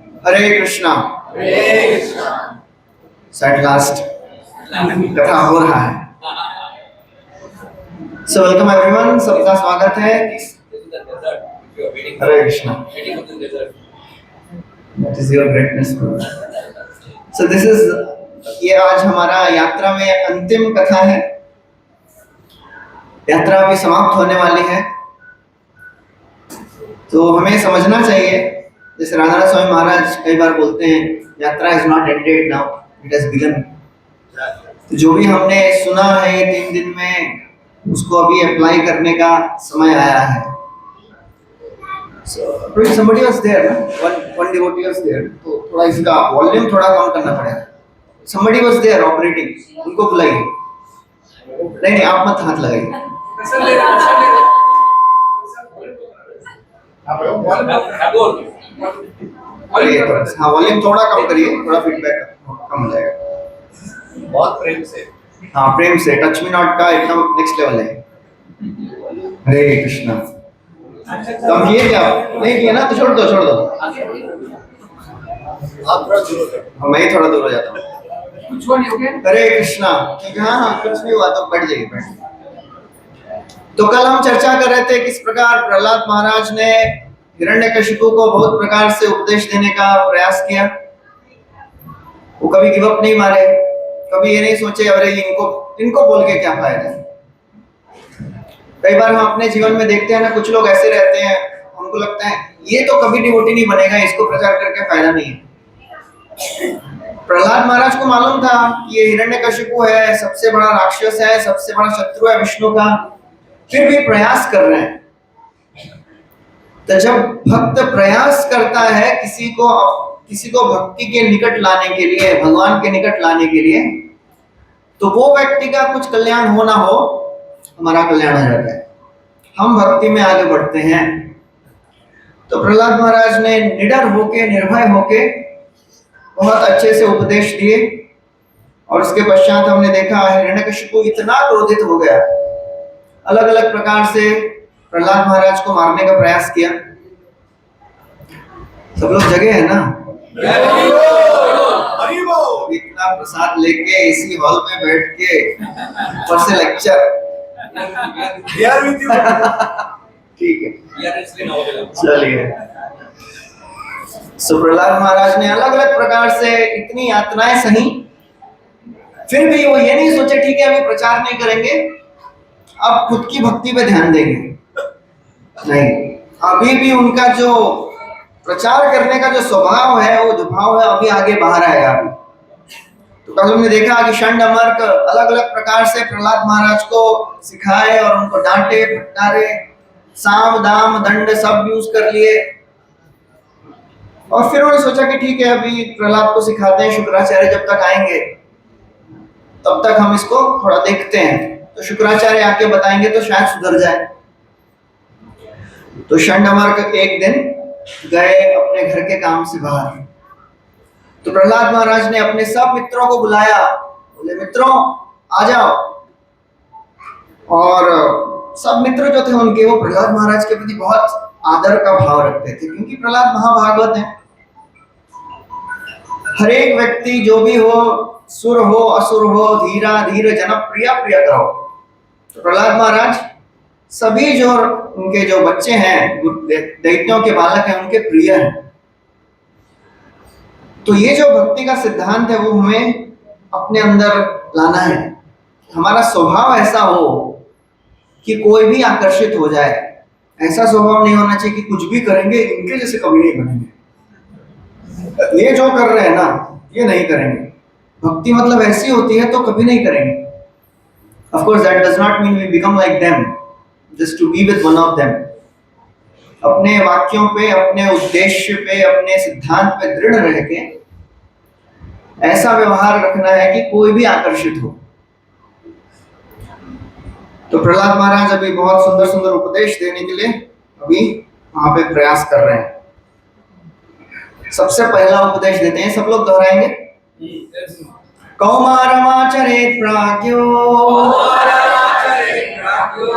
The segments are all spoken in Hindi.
हरे कृष्णा। एट लास्ट कथा हो रहा है। सो वेलकम एवरीवन, सबका स्वागत है। हरे Krishna. That is your greatness. So this is, ये आज हमारा यात्रा में अंतिम कथा है। यात्रा अभी समाप्त होने वाली है, तो हमें समझना चाहिए, जैसे राधा स्वामी महाराज कई बार बोलते हैं, यात्रा is not ended now, it has begin. तो जो भी हमने सुना है ये 3 दिन में, उसको अभी अप्लाई करने का समय आया है। So, somebody was there, ना? One devotee was there, तो थोड़ा इसका वॉल्यूम थोड़ा कम करना पड़ेगा। Somebody was there operating, उनको बुलाइए। नहीं, आप मत हाथ लगाइए। हाँ, वॉल्यूम थोड़ा कम करिए, थोड़ा फीडबैक कम हो जाएगा। बहुत प्रेम से। हाँ, प्रेम से। टच मी नॉट का एकदम नेक्स्ट लेवल है। हरे कृष्णा। तो हम किए क्या? नहीं किए ना, तो छोड़ दो। आप थोड़ा दूर हो जाओ। मैं ही थोड़ा दूर हो जाता हूँ। हरे कृष्णा। ठीक है, हाँ, कुछ नहीं हुआ तो बैठ जाइए, तो कल हम चर्चा कर रहे थे किस प्रकार प्रहलाद महाराज ने हिरण्यकशिपु को बहुत प्रकार से उपदेश देने का प्रयास किया। वो कभी गिव अप नहीं मारे, कभी ये नहीं सोचे अरे इनको बोल के क्या फायदा है। कई बार हम अपने जीवन में देखते हैं ना, कुछ लोग ऐसे रहते हैं, हमको लगता है ये तो कभी डिवोटी नहीं बनेगा, इसको प्रचार करके फायदा नहीं है। प्रहलाद महाराज को मालूम था कि ये हिरण्यकशिपु है, सबसे बड़ा राक्षस है, सबसे बड़ा शत्रु है विष्णु का, फिर भी प्रयास कर रहे हैं। तो जब भक्त प्रयास करता है किसी को भक्ति के निकट लाने के लिए, भगवान के निकट लाने के लिए, तो वो व्यक्ति का कुछ कल्याण हो ना हो, हमारा कल्याण हो जाता है, हम भक्ति में आगे बढ़ते हैं। तो प्रहलाद महाराज ने निडर होके, निर्भय होके बहुत अच्छे से उपदेश दिए। और उसके पश्चात हमने देखा हिरण्यकशिपु इतना क्रोधित हो गया, अलग अलग प्रकार से प्रहलाद महाराज को मारने का प्रयास किया। सब लोग जगे हैं ना? इतना प्रसाद लेके इसी हॉल में बैठ के ऊपर से लेक्चर। ठीक है, चलिए। सो प्रहलाद महाराज ने अलग अलग प्रकार से इतनी यातनाएं सही, फिर भी वो ये नहीं सोचे ठीक है अभी प्रचार नहीं करेंगे, अब खुद की भक्ति पे ध्यान देंगे। नहीं, अभी भी उनका जो प्रचार करने का जो स्वभाव है, वो जो भाव है, अभी आगे बाहर आएगा। अभी तो कल हमने देखा कि षंड अमर्क अलग अलग प्रकार से प्रहलाद महाराज को सिखाए और उनको डांटे, फटकारे, साम दाम दंड सब यूज कर लिए। और फिर उन्होंने सोचा कि ठीक है अभी प्रहलाद को सिखाते हैं, शुक्राचार्य जब तक आएंगे तब तक हम इसको थोड़ा देखते हैं, तो शुक्राचार्य आके बताएंगे तो शायद सुधर जाए। तो षंड अमर्क एक दिन गए अपने घर के काम से बाहर, तो प्रहलाद महाराज ने अपने सब मित्रों को बुलाया, बोले मित्रों आ जाओ। और सब मित्र जो थे उनके, वो प्रहलाद महाराज के प्रति बहुत आदर का भाव रखते थे, क्योंकि प्रहलाद महाभागवत है। हर एक व्यक्ति जो भी हो, सुर हो असुर हो, धीरा धीर जनप्रिय प्रिय करो। तो प्रहलाद महाराज सभी जो उनके जो बच्चे हैं, दैत्यों के बालक हैं, उनके प्रिय हैं। तो ये जो भक्ति का सिद्धांत है वो हमें अपने अंदर लाना है। हमारा स्वभाव ऐसा हो कि कोई भी आकर्षित हो जाए। ऐसा स्वभाव नहीं होना चाहिए कि कुछ भी करेंगे इनके जैसे कभी नहीं बनेंगे, ये जो कर रहे हैं ना ये नहीं करेंगे। भक्ति मतलब ऐसी होती है तो कभी नहीं करेंगे। Of course that does not mean we become like them, just to be with one of them. अपने वाक्यों पे, अपने उद्देश्य पे, अपने सिद्धांत पे दृढ़ रह के ऐसा व्यवहार रखना है कि कोई भी आकर्षित हो। तो प्रहलाद महाराज अभी बहुत सुंदर सुंदर उपदेश देने के लिए अभी वहां पे प्रयास कर रहे हैं। सबसे पहला उपदेश देते हैं, सब लोग दोहराएंगे। कौमारमाचरेत् प्राज्ञो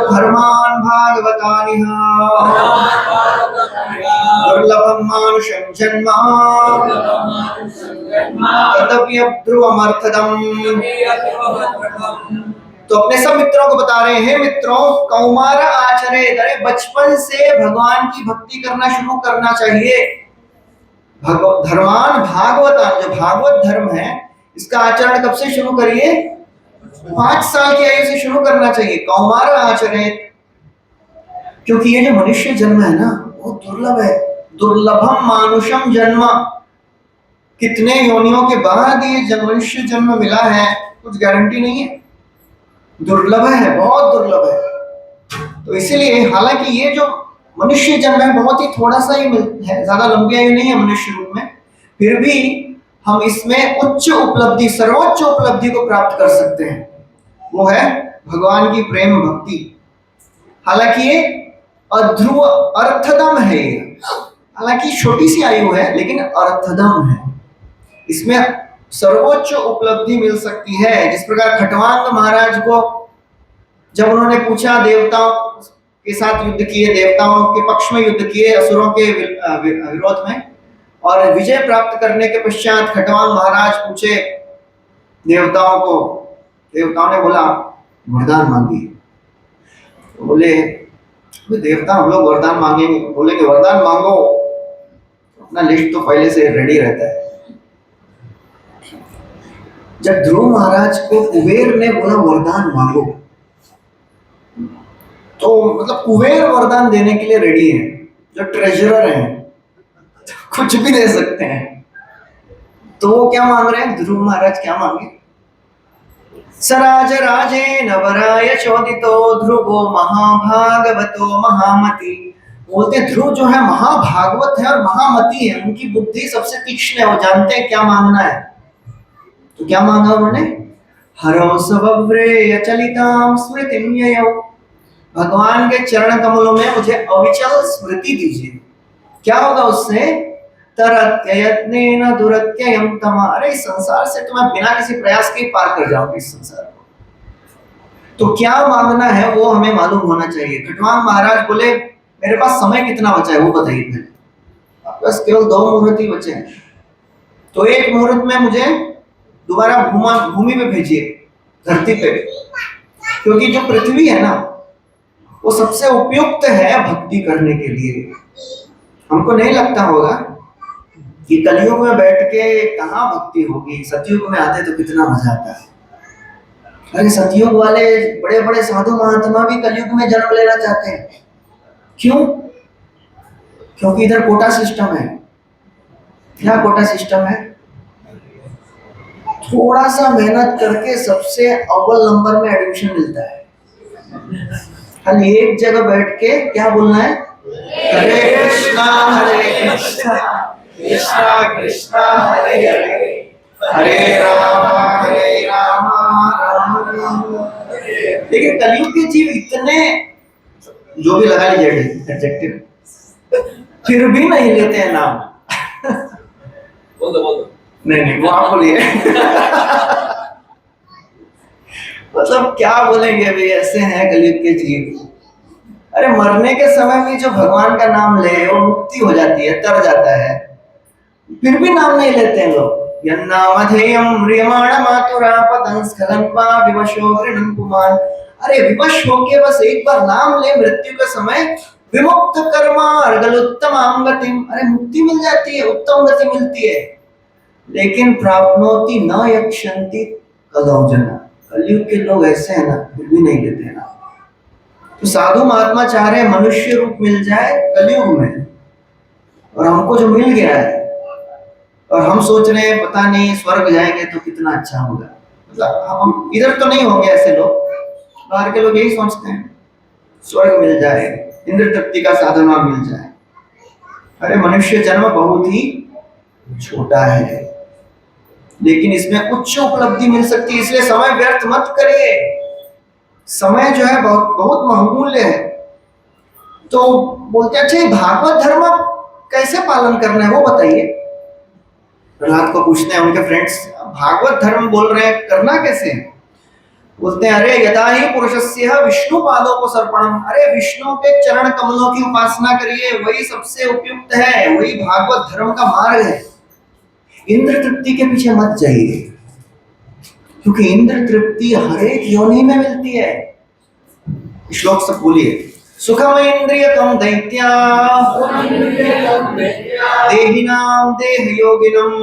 धर्मान् भागवतानिह दुर्लभम मानुषं जन्म तदप्यध्रुवमर्थदम्। तो अपने सब मित्रों को बता रहे हैं, मित्रों कौमार आचरेत, अरे बचपन से भगवान की भक्ति करना शुरू करना चाहिए। धर्मान भागवतान, जो भागवत धर्म है इसका आचरण कब से शुरू करिए? 5 साल की आयु से शुरू करना चाहिए। कौमार आचरेत, क्योंकि ये जो मनुष्य जन्म है ना वो दुर्लभ है। दुर्लभम मानुषम जन्म, कितने योनियों के बाद ये मनुष्य जन्म मिला है कुछ गारंटी नहीं है, दुर्लभ है, बहुत दुर्लभ है। तो इसीलिए हालांकि ये जो मनुष्य जन्म है बहुत ही थोड़ा सा ही है, ज्यादा लंबी आयु नहीं है मनुष्य रूप में, फिर भी हम इसमें उच्च उपलब्धि, सर्वोच्च उपलब्धि को प्राप्त कर सकते हैं, वो है भगवान की प्रेम भक्ति। हालांकि ये अध्रुव अर्थदम है, हालांकि छोटी सी आयु है लेकिन अर्थदम है, इसमें सर्वोच्च उपलब्धि मिल सकती है। जिस प्रकार खटवांग महाराज को जब उन्होंने पूछा, देवताओं के साथ युद्ध किए, देवताओं के पक्ष में युद्ध किए असुरों के विरोध में, और विजय प्राप्त करने के पश्चात खटवांग महाराज पूछे देवताओं को, देवताओं ने बोला वरदान मांगिए। तो बोले देवता हम लोग वरदान मांगेंगे, बोले कि वरदान मांगो, अपना लिस्ट तो पहले से रेडी रहता है। जब ध्रुव महाराज को कुबेर ने बोला वरदान मांगो, तो मतलब कुबेर वरदान देने के लिए रेडी है, जो ट्रेजरर हैं कुछ भी दे सकते हैं। तो वो क्या मांग रहे हैं? ध्रुव महाराज क्या मांगे? सराज राजे नवराय चोदितो ध्रुवो महाभागवतो महामति। बोलते ध्रुव जो है महाभागवत है और महामति है, उनकी बुद्धि सबसे तीक्ष्ण है, वो जानते हैं क्या मांगना है। तो क्या मांगा उन्होंने? हरौ सवव्रे अचलिताम स्मृतिम ययौ, भगवान के चरण कमलों में मुझे अविचल स्मृति दीजिए। क्या होगा उससे? तरत्ययत्नेन दुरत्ययं तम, अरे इस संसार से तो मैं बिना किसी प्रयास के पार कर जाऊंगा इस संसार को। तो क्या मांगना है वो हमें मालूम होना चाहिए। खटवांग महाराज बोले मेरे पास समय कितना बचा है वो बताइए पहले, बस केवल 2 मुहूर्त ही बचे हैं, तो 1 मुहूर्त में मुझे दोबारा भूमि में भेजिए, धरती पे, क्योंकि जो पृथ्वी है ना वो सबसे उपयुक्त है भक्ति करने के लिए। हमको नहीं लगता होगा कि कलयुग में बैठ के कहाँ भक्ति होगी, सतयुग में आते तो कितना मजा आता है। अरे सतयुग वाले बड़े बड़े साधु महात्मा भी कलयुग में जन्म लेना चाहते हैं, क्यों? क्योंकि इधर कोटा सिस्टम है। क्या कोटा सिस्टम है? थोड़ा सा मेहनत करके सबसे अव्वल नंबर में एडमिशन मिलता है। खाली एक जगह बैठ के क्या बोलना है? हरे कृष्णा कृष्णा कृष्णा हरे हरे, हरे राम राम राम। लेकिन कलयुग के जीव इतने, जो भी लगा लीजिए एडजेक्टिव, फिर भी नहीं लेते हैं नाम। बोल दो। नहीं वो आप बोलिए। मतलब क्या बोलेंगे अभी, ऐसे हैं कलयुग के जीव। अरे मरने के समय भी जो भगवान का नाम ले वो मुक्ति हो जाती है, तर जाता है, फिर भी नाम नहीं लेते हैं लोग। यन्नामधेयं म्रियमाण मातुरा पतन स्खलन्पा विवशो गृणं पुमान्। अरे विवश होके बस एक बार नाम ले मृत्यु के समय, विमुक्त कर्मार्गलोत्तमां गतिम, अरे मुक्ति मिल जाती है, उत्तम गति मिलती है। लेकिन प्राप्नोति न यक्षन्ति कलौजना, कलयुग के लोग ऐसे हैं ना, फिर भी नहीं लेते हैं ना। तो साधु महात्मा चाह रहे मनुष्य रूप मिल जाए कलयुग में, और हमको जो मिल गया है, और हम सोच रहे हैं पता नहीं स्वर्ग जाएंगे तो कितना अच्छा होगा। मतलब हम इधर तो नहीं होंगे ऐसे लोग, बाहर के लोग यही सोचते हैं स्वर्ग मिल जाए, इंद्र तृप्ति का साधन मिल जाए। अरे मनुष्य जन्म बहुत ही छोटा है, लेकिन इसमें उच्च उपलब्धि मिल सकती है, इसलिए समय व्यर्थ मत करिए। समय जो है बहुत बहुत बहुमूल्य है। तो बोलते अच्छा भागवत धर्म कैसे पालन करना है वो बताइए। प्रहलाद को पूछते हैं उनके फ्रेंड्स, भागवत धर्म बोल रहे हैं, करना कैसे है? बोलते हैं अरे यथा ही पुरुषस्य विष्णु पादों को सर्पणम, अरे विष्णु के चरण कमलों की उपासना करिए, वही सबसे उपयुक्त है, वही भागवत धर्म का मार्ग है। इंद्र तृप्ति के पीछे मत जाइए, क्योंकि इंद्र तृप्ति हर एक योनि में मिलती है। श्लोक सब बोलिए। सुखम इंद्रियकम दैत्या देहिनां देहयोगिनम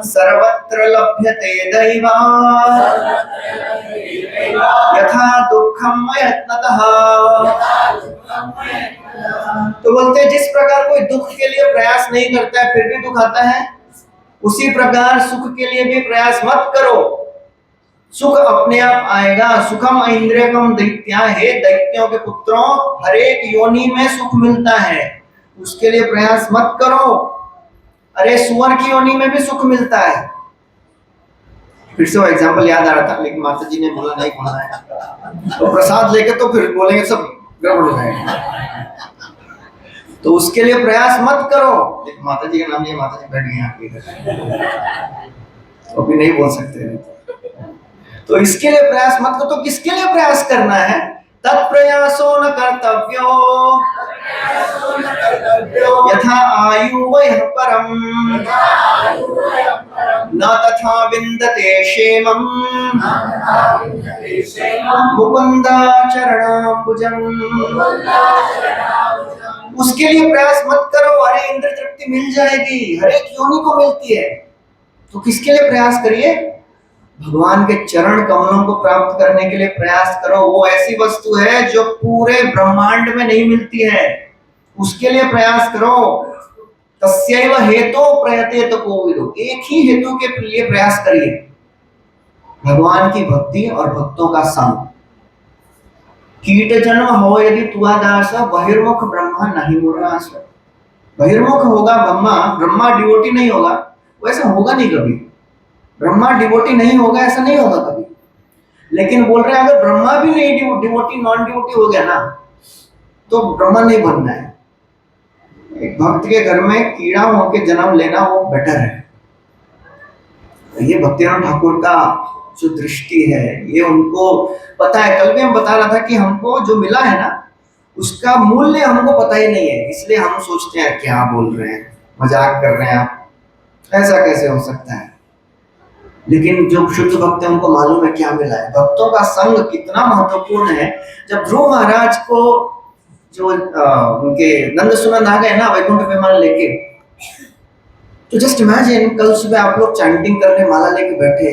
सर्वत्र लभ्यते दैवा यथा दुःखम यत्नतः। तो बोलते हैं जिस प्रकार कोई दुख के लिए प्रयास नहीं करता है फिर भी दुख आता है, उसी प्रकार सुख के लिए भी प्रयास मत करो, सुख अपने आप आएगा। सुखम इंद्रियकम दैत्या, हे दैत्यों के पुत्रों, हर एक योनि में सुख मिलता है, उसके लिए प्रयास मत करो। अरे सुअर की योनि में भी सुख मिलता है। फिर से वो एग्जाम्पल याद आ रहा था, लेकिन माता जी ने बोला नहीं बोलना है, तो प्रसाद लेके तो फिर बोलेंगे सब गड़बड़ हो जाएगा, तो उसके लिए प्रयास मत करो। देखो माता जी का नाम नहीं, माता जी बैठ गई आपके घर, तो अभी नहीं बोल सकते, तो इसके लिए प्रयास मत करो। तो किसके लिए प्रयास करना है? तत्प्रयासो न कर्तव्यो यथा आयु वह परम न तथा विन्दते क्षेमम् मुकुंदा चरणाम्बुजम्। उसके लिए प्रयास मत करो, अरे इंद्र तृप्ति मिल जाएगी, हर एक योनि को मिलती है। तो किसके लिए प्रयास करिए? भगवान के चरण कमलों को प्राप्त करने के लिए प्रयास करो। वो ऐसी वस्तु है जो पूरे ब्रह्मांड में नहीं मिलती है, उसके लिए प्रयास करो। तस्यैव हेतो प्रयतेत कोविदो, एक ही हेतु के लिए प्रयास करिए, भगवान की भक्ति और भक्तों का संग। कीट जन्म हो यदि तुआ दास, बहिर्मुख ब्रह्मा नहीं मुरास। बहिर्मुख होगा ब्रह्मा, ब्रह्मा डिवोटी नहीं होगा, वैसा होगा नहीं कभी। ब्रह्मा डिवोटी नहीं होगा ऐसा नहीं होगा कभी। लेकिन बोल रहे हैं अगर ब्रह्मा भी नहीं डिवोटी नॉन डिवोटी हो गया ना, तो ब्रह्मा नहीं बनना है। एक भक्त के घर में कीड़ा होकर जन्म लेना वो बेटर है। ये भक्तिनाथ ठाकुर का जो दृष्टि है, ये उनको पता है। कल भी हम बता रहा था कि हमको जो मिला है ना, उसका मूल्य हमको पता ही नहीं है, इसलिए हम सोचते हैं क्या बोल रहे हैं, मजाक कर रहे हैं आप, ऐसा कैसे हो सकता है। लेकिन जो शुद्ध भक्त है उनको मालूम है क्या मिला है। भक्तों का संग कितना महत्वपूर्ण है। जब ध्रुव महाराज को जो उनके नंद सुनंद आ गए ना वैकुंठ विमान लेके, तो जस्ट इमेजिन कल सुबह आप लोग चैंटिंग करने माला लेके बैठे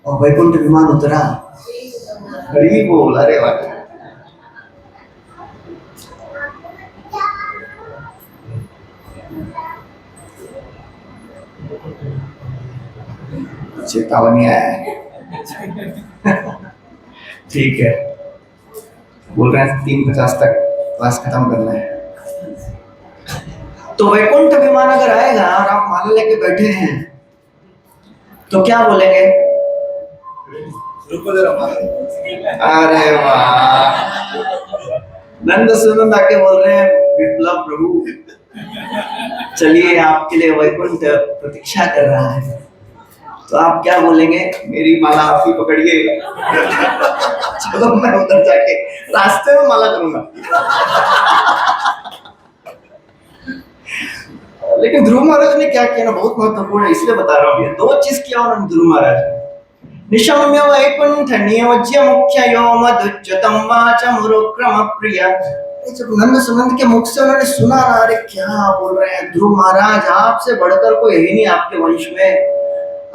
और वैकुंठ विमान उतरा, हरि बोल, अरे वाह। चेतावनी आया है ठीक है, बोल रहे हैं 3:50 तक क्लास खत्म करना है। तो वैकुंठ विमान अगर आएगा और आप माला लेके बैठे हैं तो क्या बोलेंगे? अरे वाह, नंद सुनंद आके बोल रहे हैं विप्लव प्रभु चलिए आपके लिए वैकुंठ प्रतीक्षा कर रहा है। तो आप क्या बोलेंगे? मेरी माला आप ही पकड़िए चलो मैं उधर जाके रास्ते में माला करूंगा लेकिन ध्रुव महाराज ने क्या किया ना, बहुत महत्वपूर्ण है, इसलिए बता रहा हूँ। ये 2 चीज किया उन्होंने ध्रुव महाराज। निशम्य वैकुंठ नियोज्य मुख्ययो मधुच्युतम वाचमुरुक्रम प्रिय। जब नंद सुनंद के मुख से उन्होंने सुना ना, अरे क्या बोल रहे हैं ध्रुव महाराज, आपसे बढ़कर कोई है नहीं आपके वंश में।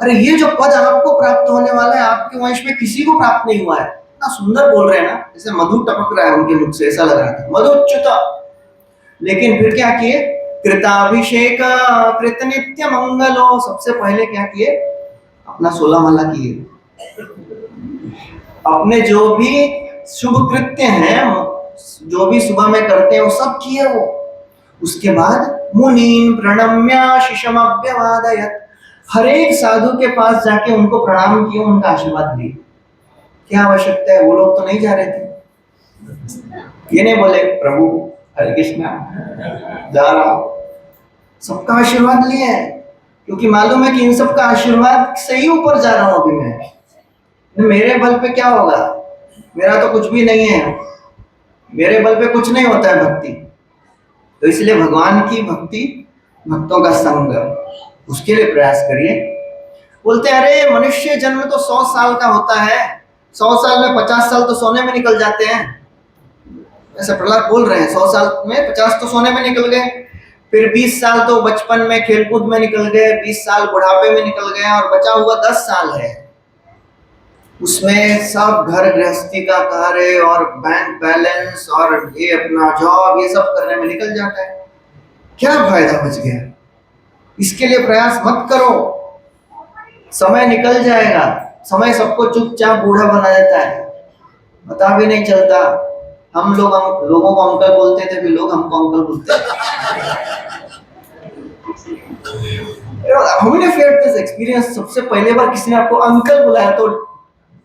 अरे ये जो पद आपको प्राप्त होने वाला है आपके वंश में किसी को प्राप्त नहीं हुआ है। इतना सुंदर बोल रहे हैं ना, जैसे मधु टपक रहा है उनके मुख से, ऐसा लग रहा था मधुच्युत। लेकिन फिर क्या किए? कृताभिषेक कृत नित्य मंगलो। सबसे पहले क्या किए? अपना 16 माला किए, अपने जो भी शुभ कृत्य हैं, जो भी सुबह में करते हैं वो सब किए वो। उसके बाद मुनीन प्रणम्य शिशमभ्यवादयत्, हर एक साधु के पास जाके उनको प्रणाम किए, उनका आशीर्वाद लिए। क्या आवश्यकता है? वो लोग तो नहीं जा रहे थे, ये नहीं बोले प्रभु हरे कृष्णा जा रहा हूं, सबका आशीर्वाद लिए हैं, क्योंकि मालूम है कि इन सबका आशीर्वाद से ही ऊपर जा रहा हूं अभी मैं। मेरे बल पे क्या होगा, मेरा तो कुछ भी नहीं है, मेरे बल पे कुछ नहीं होता है भक्ति। तो इसलिए भगवान की भक्ति, भक्तों का संग, उसके लिए प्रयास करिए। बोलते हैं अरे मनुष्य जन्म तो 100 साल का होता है, 100 साल में 50 साल तो सोने में निकल जाते हैं। ऐसा प्रहलाद बोल रहे हैं, 100 साल में 50 तो सोने में निकल गए, फिर 20 साल तो बचपन में खेलकूद में निकल गए, 20 साल बुढ़ापे में निकल गए, और बचा हुआ 10 साल है, उसमें सब घर गृहस्थी का कार्य और बैंक बैलेंस और ये अपना जॉब ये सब करने में निकल जाता है। क्या फायदा बच गया? इसके लिए प्रयास मत करो, समय निकल जाएगा। समय सबको चुपचाप बूढ़ा बना देता है, पता भी नहीं चलता। हम लोगों को अंकल बोलते थे, फिर लोग हमको अंकल बोलते हैं। हमने फेयर दिस एक्सपीरियंस, सबसे पहले बार किसी ने आपको अंकल बुलाया तो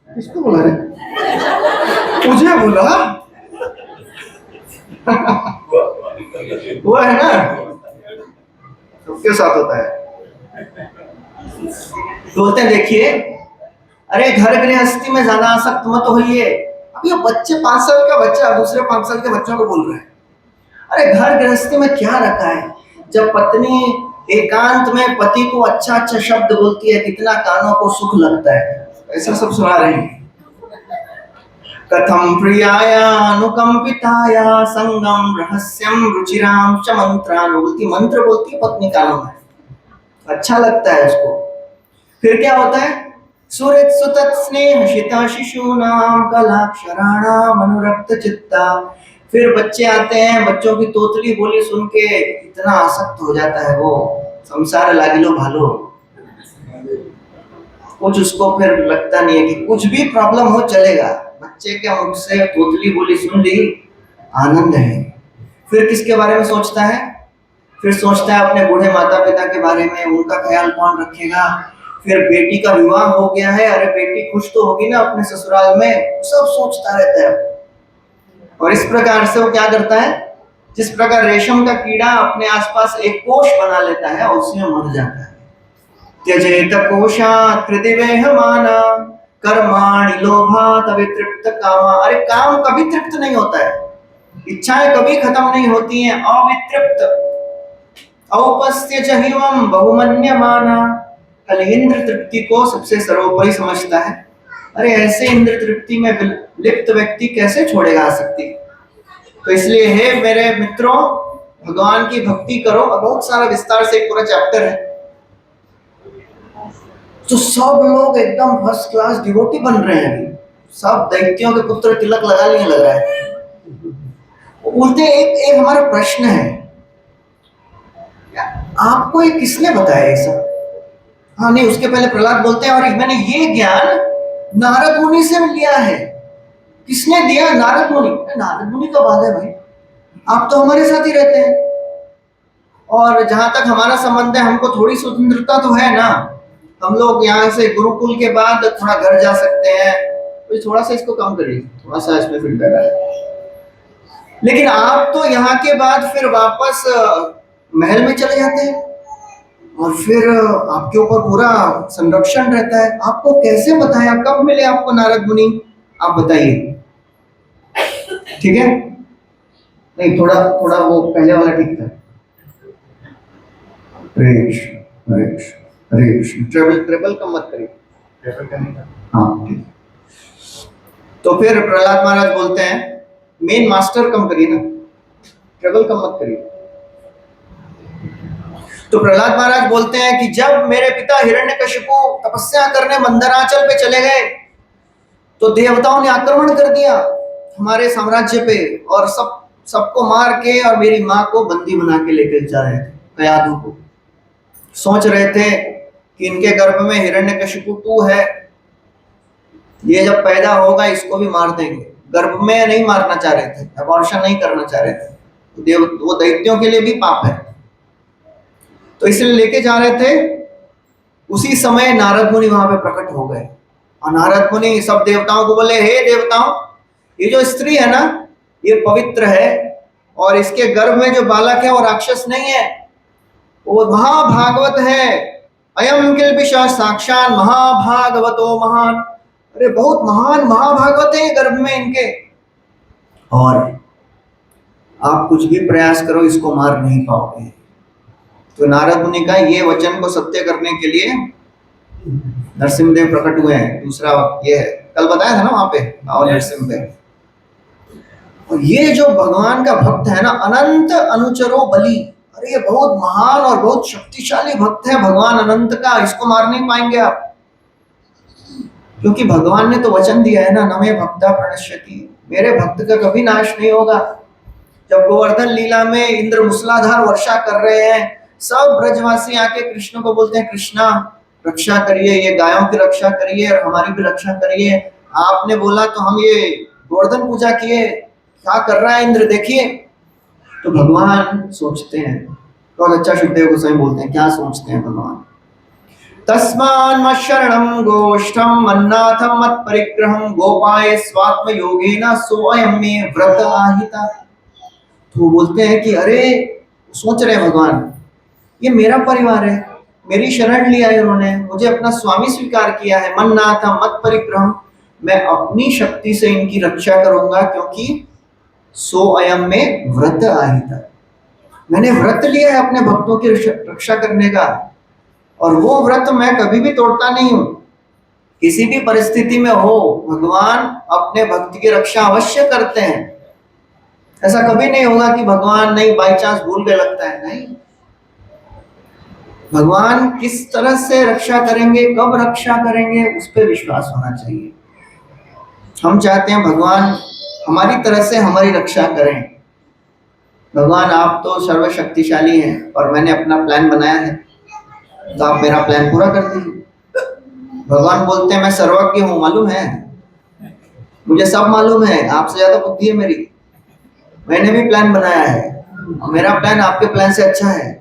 किसको बुला रहे? मुझे बुला। वो है ना, सबके साथ होता है। बोलते हैं देखिए, अरे घर गृहस्थी में ज्यादा आसक्त मत होइए। अब ये बच्चे 5 साल का बच्चा दूसरे 5 साल के बच्चों को बोल रहे हैं, अरे घर गृहस्थी में क्या रखा है? जब पत्नी एकांत में पति को अच्छा अच्छा शब्द बोलती है, कितना कानों को सुख लगता है। ऐसा सब सुना रहे हैं। कथम प्रियाया अनुकंपिताया संगम रहस्यम रुचिराम च मंत्रान, बोलती मंत्र बोलती है पत्नी कानों में, अच्छा लगता है उसको। फिर क्या होता है? सुरत सुतत स्नेह शिता शिशूनाम कलाक्षराणाम अनुरक्त चित्ता। फिर बच्चे आते हैं, बच्चों की तोतली बोली सुन के इतना आसक्त हो जाता है वो, संसार लागिलो भालो। कुछ उसको फिर लगता नहीं है कि कुछ भी प्रॉब्लम हो चलेगा, बच्चे के मुख से तोतली बोली सुन ली, आनंद है। फिर किसके बारे में सोचता है? फिर सोचता है अपने बूढ़े माता पिता के बारे में, उनका ख्याल कौन रखेगा। फिर बेटी का विवाह हो गया है, अरे बेटी खुश तो होगी ना अपने ससुराल में, सब सोचता रहता है। और इस प्रकार से वो क्या करता है, जिस प्रकार रेशम का कीड़ा अपने आसपास एक कोश बना लेता है और उसमें मर जाता है। त्यजेत कोशात् कृतिवेह माना कर्माणि लोभात् अवितृप्त कामा। अरे काम कभी तृप्त नहीं होता है, इच्छाएं कभी खत्म नहीं होती हैं, अवितृप्त। औपस्य च हिवं बहुमन्यमाना, कल इंद्र तृप्ति को सबसे सर्वोपरि समझता है। अरे ऐसे इंद्र तृप्ति में लिप्त व्यक्ति कैसे छोड़ेगा आसक्ति? तो इसलिए हे मेरे मित्रों, भगवान की भक्ति करो। बहुत सारा विस्तार से एक पूरा चैप्टर है। तो सब लोग एकदम फर्स्ट क्लास डिवोटी बन रहे हैं अभी, सब दैत्यों के पुत्र तिलक लगा लिए लग रहा है। वो बोलते हैं एक हमारा प्रश्न है, आपको ये किसने बताया ये सब? हाँ नहीं, उसके पहले प्रहलाद बोलते हैं और मैंने ये ज्ञान नारद मुनि से लिया है। किसने दिया? नारद मुनि। नारद मुनि का बात है भाई, आप तो हमारे साथ ही रहते हैं, और जहां तक हमारा संबंध है हमको थोड़ी स्वतंत्रता तो है ना। हम लोग यहाँ से गुरुकुल के बाद थोड़ा घर जा सकते हैं, तो थोड़ा सा इसको कम करिए, थोड़ा सा इसमें फीडबैक आए। लेकिन आप तो यहाँ के बाद फिर वापस महल में चले जाते हैं, और फिर आपके ऊपर पूरा संरक्षण रहता है। आपको कैसे बताया, कब मिले आपको नारद मुनि? आप बताइए, ठीक है? नहीं, थोड़ा थोड़ा वो पहले वाला ठीक था। हरे कृष्ण हरे कृष्ण हरे कृष्ण। ट्रेबल कम मत करिए, ट्रेबल करने का। हाँ ठीक। तो फिर प्रहलाद महाराज बोलते हैं मेन मास्टर कम करिए ना, ट्रेबल कम मत करिए। तो प्रहलाद महाराज बोलते हैं कि जब मेरे पिता हिरण्यकशिपु तपस्या करने मंदराचल पे चले गए, तो देवताओं ने आक्रमण कर दिया हमारे साम्राज्य पे, और सबको मार के और मेरी माँ को बंदी बना के लेकर जा रहे थे कयाधु को। सोच रहे थे कि इनके गर्भ में हिरण्यकशिपु 2 है, ये जब पैदा होगा इसको भी मार देंगे। गर्भ में नहीं मारना चाह रहे थे, अबॉर्शन नहीं करना चाह रहे थे, वो दैत्यों के लिए भी पाप है, तो इसलिए लेके जा रहे थे। उसी समय नारद मुनि वहां पे प्रकट हो गए, और नारद मुनि सब देवताओं को बोले, हे देवताओं, ये जो स्त्री है ना ये पवित्र है, और इसके गर्भ में जो बालक है वो राक्षस नहीं है, वो महाभागवत है। अयम किल्बिष साक्षात् महाभागवतो महान। अरे बहुत महान महाभागवत है गर्भ में इनके, और आप कुछ भी प्रयास करो इसको मार नहीं पाओगे। तो नारद मुनि का ये वचन को सत्य करने के लिए नरसिंहदेव प्रकट हुए हैं। दूसरा ये है, कल बताया था ना वहां पे, और नरसिंहदेव। और ये जो भगवान का भक्त है ना, अनंत अनुचरो बलि, अरे ये बहुत महान और बहुत शक्तिशाली भक्त है भगवान अनंत का, इसको मार नहीं पाएंगे आप, क्योंकि भगवान ने तो वचन दिया है ना, नमे भक्ता प्रणश्यति, मेरे भक्त का कभी नाश नहीं होगा। जब गोवर्धन लीला में इंद्र मूसलाधार वर्षा कर रहे हैं, सब ब्रजवासी आके कृष्ण को बोलते हैं, कृष्णा रक्षा करिए, ये गायों की रक्षा करिए और हमारी भी रक्षा करिए। आपने बोला तो हम ये गोवर्धन पूजा किए, क्या कर रहा है इंद्र देखिए। तो भगवान सोचते हैं, बहुत अच्छा शुद्धदेव गोस्वामी बोलते हैं, क्या सोचते हैं भगवान, तस्मान् मच्छरणं गोष्ठं मन्नाथं मत परिग्रहं गोपाय स्वात्म योगेन सोऽयं मे व्रत आहिता। तो बोलते हैं कि अरे, सोच रहे हैं भगवान, ये मेरा परिवार है, मेरी शरण लिया है इन्होंने, मुझे अपना स्वामी स्वीकार किया है, मन्नाथं मत परिग्रहं, मैं अपनी शक्ति से इनकी रक्षा करूंगा, क्योंकि सोऽयं मे व्रत आहिता, मैंने व्रत लिया है अपने भक्तों की रक्षा करने का, और वो व्रत मैं कभी भी तोड़ता नहीं हूं। किसी भी परिस्थिति में हो, भगवान अपने भक्त की रक्षा अवश्य करते हैं। ऐसा कभी नहीं होगा कि भगवान नहीं बाई चांस भूल के लगता है, नहीं, भगवान किस तरह से रक्षा करेंगे, कब रक्षा करेंगे, उस पर विश्वास होना चाहिए। हम चाहते हैं भगवान हमारी तरह से हमारी रक्षा करें। भगवान आप तो सर्वशक्तिशाली हैं और मैंने अपना प्लान बनाया है, तो आप मेरा प्लान पूरा कर दीजिए। भगवान बोलते हैं मैं सर्वज्ञ हूं, मालूम है, मुझे सब मालूम है, आपसे ज्यादा बुद्धि है मेरी, मैंने भी प्लान बनाया है और मेरा प्लान आपके प्लान से अच्छा है।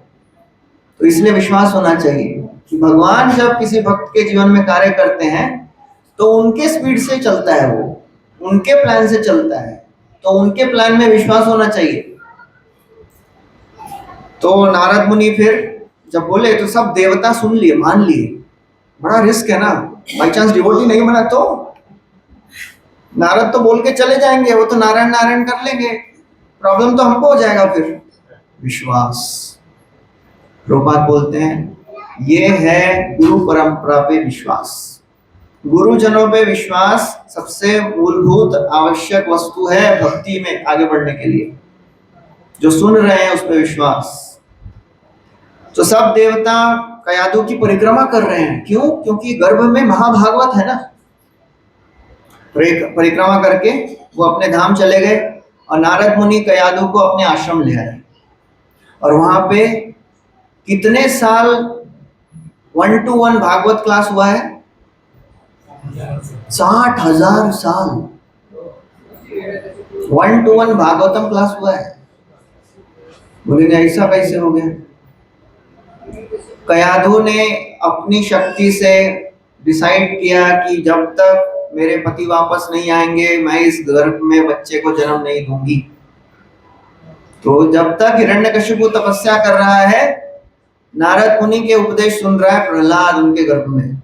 तो इसलिए विश्वास होना चाहिए कि भगवान जब किसी भक्त के जीवन में कार्य करते हैं तो उनके स्पीड से चलता है, वो उनके प्लान से चलता है, तो उनके प्लान में विश्वास होना चाहिए। तो नारद मुनि फिर जब बोले तो सब देवता सुन लिए, मान लिए, बड़ा रिस्क है ना, बाई चांस डिवोटी नहीं बना तो नारद तो बोल के चले जाएंगे, वो तो नारायण नारायण कर लेंगे, प्रॉब्लम तो हमको हो जाएगा। फिर विश्वास, प्रभुपाद बोलते हैं ये है गुरु परंपरा पे विश्वास, गुरुजनों पे विश्वास सबसे मूलभूत आवश्यक वस्तु है भक्ति में आगे बढ़ने के लिए। जो सुन रहे हैं उस पर विश्वास। तो सब देवता कयादू की परिक्रमा कर रहे हैं, क्यों? क्योंकि गर्भ में महाभागवत है ना। परिक्रमा करके वो अपने धाम चले गए और नारद मुनि कयादू को अपने आश्रम ले आए, और वहां पे कितने साल 1-to-1 भागवत क्लास हुआ है? 60,000 साल 1-to-1 भागवतम क्लास हुआ है। बोलेंगे ऐसा कैसे हो गया? कयाधु ने अपनी शक्ति से डिसाइड किया कि जब तक मेरे पति वापस नहीं आएंगे मैं इस गर्भ में बच्चे को जन्म नहीं दूंगी। तो जब तक हिरण्यकशिपु तपस्या कर रहा है, नारद मुनि के उपदेश सुन रहा है प्रहलाद उनके गर्भ में।